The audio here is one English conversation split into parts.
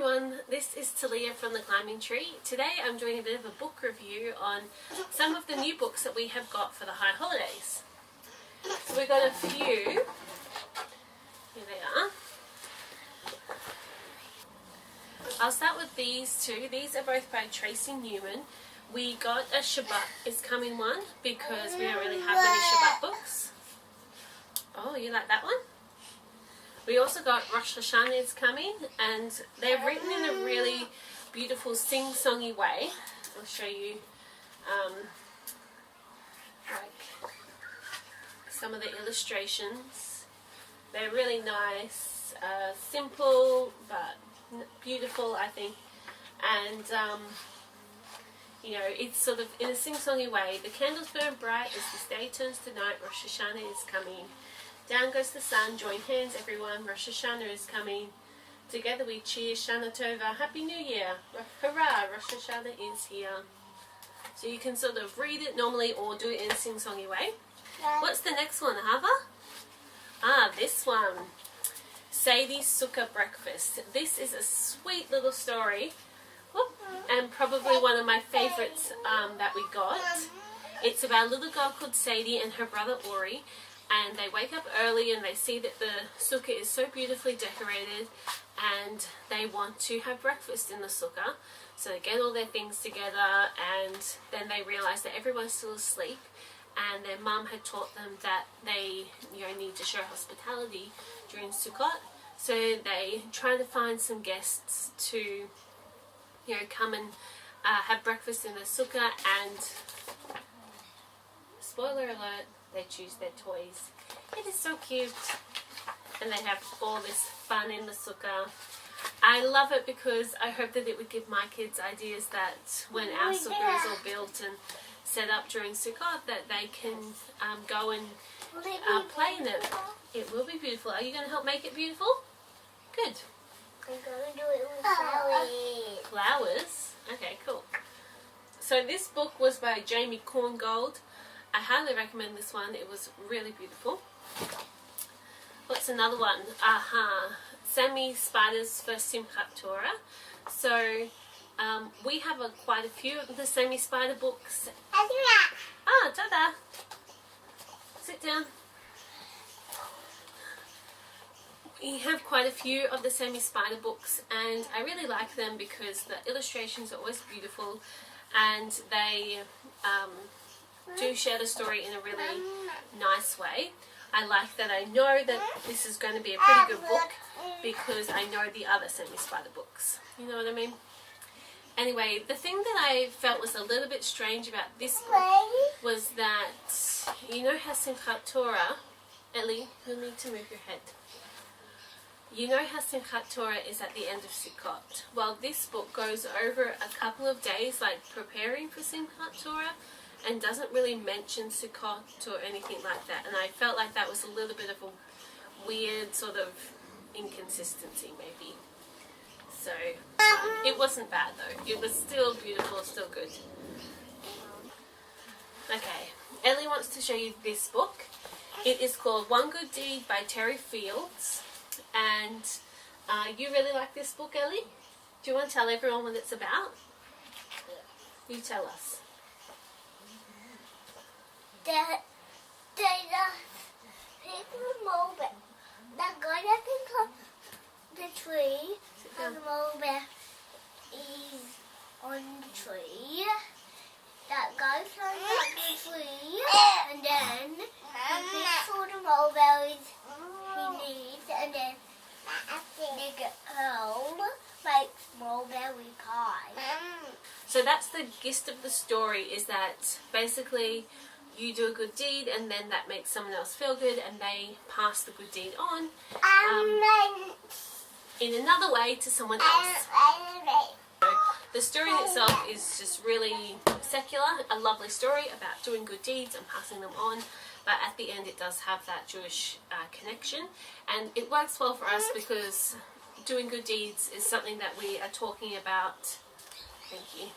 everyone, this is Talia from The Climbing Tree. Today I'm doing a bit of a book review on some of the new books that we have got for the high holidays. So we've got a few. Here they are. I'll start with these two. These are both by Tracy Newman. We got a Shabbat is Coming one because we don't really have many Shabbat books. Oh, you like that one? We also got Rosh Hashanah is Coming, and they're written in a really beautiful sing-songy way. I'll show you like some of the illustrations. They're really nice, simple but beautiful, I think, and you know, it's sort of in a sing-songy way. The candles burn bright as this day turns to night. Rosh Hashanah is coming. Down goes the sun, join hands everyone, Rosh Hashanah is coming. Together we cheer, Shana Tova, Happy New Year, hurrah, Rosh Hashanah is here. So you can sort of read it normally or do it in a sing-songy way. What's the next one, Hava? This one, Sadie's Sukkah Breakfast. This is a sweet little story, and probably one of my favourites that we got. It's about a little girl called Sadie and her brother Ori. And they wake up early and they see that the sukkah is so beautifully decorated and they want to have breakfast in the sukkah. So they get all their things together and then they realise that everyone's still asleep and their mum had taught them that they need to show hospitality during Sukkot. So they try to find some guests to come and have breakfast in the sukkah, and spoiler alert, they choose their toys. It is so cute. And they have all this fun in the sukkah. I love it because I hope that it would give my kids ideas that when our sukkah is all built and set up during Sukkot, that they can go and play in it. It will be beautiful. Are you going to help make it beautiful? Good. I'm going to do it with flowers. Flowers? Okay, cool. So this book was by Jamie Korngold. I highly recommend this one. It was really beautiful. What's another one? Sammy Spider's for Simchat Torah. So we have quite a few of the Sammy Spider books. Tada! Sit down. We have quite a few of the Sammy Spider books, and I really like them because the illustrations are always beautiful, and they do share the story in a really nice way. I like that I know that this is going to be a pretty good book because I know the other Sammy Spider books. You know what I mean? Anyway, the thing that I felt was a little bit strange about this book was that, you know how Simchat Torah, Ellie, you need to move your head. You know how Simchat Torah is at the end of Sukkot. Well, this book goes over a couple of days, like preparing for Simchat Torah, and doesn't really mention Sukkot or anything like that. And I felt like that was a little bit of a weird sort of inconsistency, maybe. So it wasn't bad though. It was still beautiful, still good. Okay, Ellie wants to show you this book. It is called One Good Deed by Terry Fields. And you really like this book, Ellie? Do you want to tell everyone what it's about? You tell us. There's people moving. They're going to pick up the tree, and the mobile is on the tree. That guy climbs up the tree, and then he picks all the mulberries he needs, and then they get home, makes mulberry pie. So that's the gist of the story, is that basically you do a good deed and then that makes someone else feel good and they pass the good deed on in another way to someone else. The story in itself is just really secular, a lovely story about doing good deeds and passing them on, but at the end it does have that Jewish connection, and it works well for us because doing good deeds is something that we are talking about, thank you,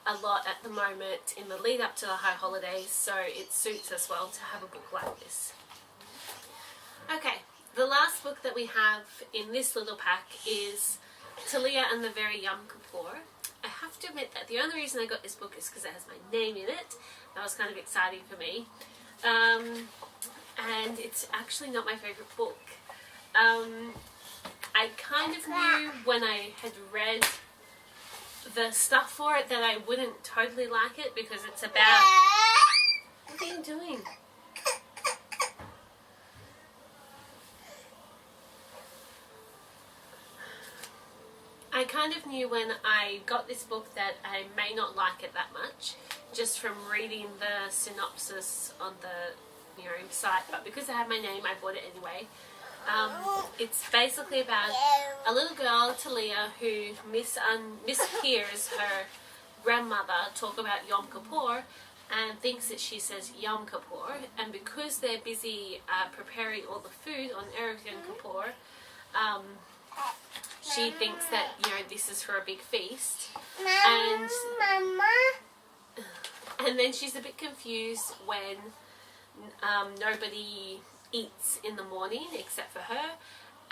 a lot at the moment in the lead up to the high holidays, so it suits us well to have a book like this. Okay, the last book that we have in this little pack is Talia and the Very Yom Kippur. I have to admit that the only reason I got this book is because it has my name in it. That was kind of exciting for me. And it's actually not my favourite book. I kind of knew when I had read the stuff for it that I wouldn't totally like it, because it's about... What are you doing? I kind of knew when I got this book that I may not like it that much, just from reading the synopsis on the site, but because I had my name, I bought it anyway. It's basically about a little girl, Talia, who mishears her grandmother talk about Yom Kippur and thinks that she says Yom Kippur, and because they're busy preparing all the food on Erev Yom Kippur, she thinks that, this is for a big feast. And then she's a bit confused when nobody eats in the morning except for her,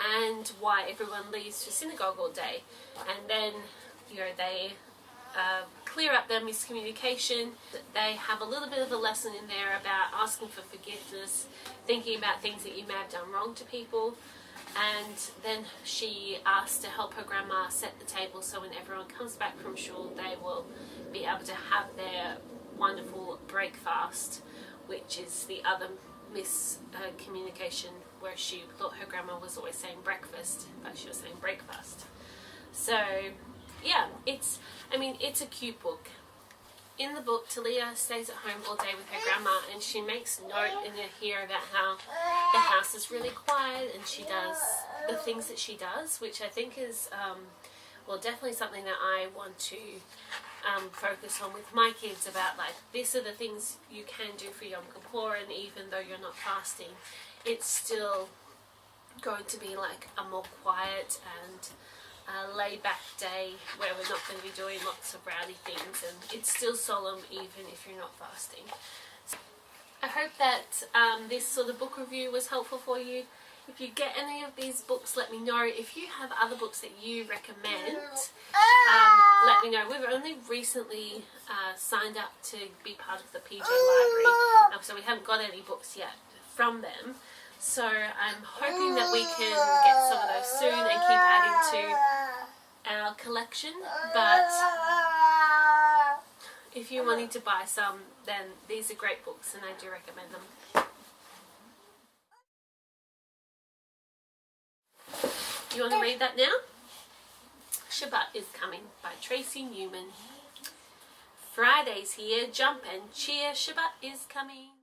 and why everyone leaves for synagogue all day. And then, they clear up their miscommunication. They have a little bit of a lesson in there about asking for forgiveness, thinking about things that you may have done wrong to people. And then she asks to help her grandma set the table so when everyone comes back from shul, they will be able to have their wonderful breakfast, which is the other miscommunication where she thought her grandma was always saying breakfast, but she was saying breakfast. So, yeah, it's a cute book. In the book, Talia stays at home all day with her grandma, and she makes note in here about how the house is really quiet, and she does the things that she does, which I think is, definitely something that I want to focus on with my kids, about, like, these are the things you can do for Yom Kippur, and even though you're not fasting, it's still going to be, like, a more quiet and laid-back day where we're not going to be doing lots of rowdy things, and it's still solemn even if you're not fasting. So I hope that this sort of book review was helpful for you. If you get any of these books, let me know. If you have other books that you recommend, let me know. We've only recently signed up to be part of the PJ Library, so we haven't got any books yet from them. So I'm hoping that we can get some of those soon and keep adding to our collection. But if you're wanting to buy some, then these are great books and I do recommend them. You want to read that now? Shabbat is Coming by Tracy Newman. Friday's here, jump and cheer, Shabbat is coming.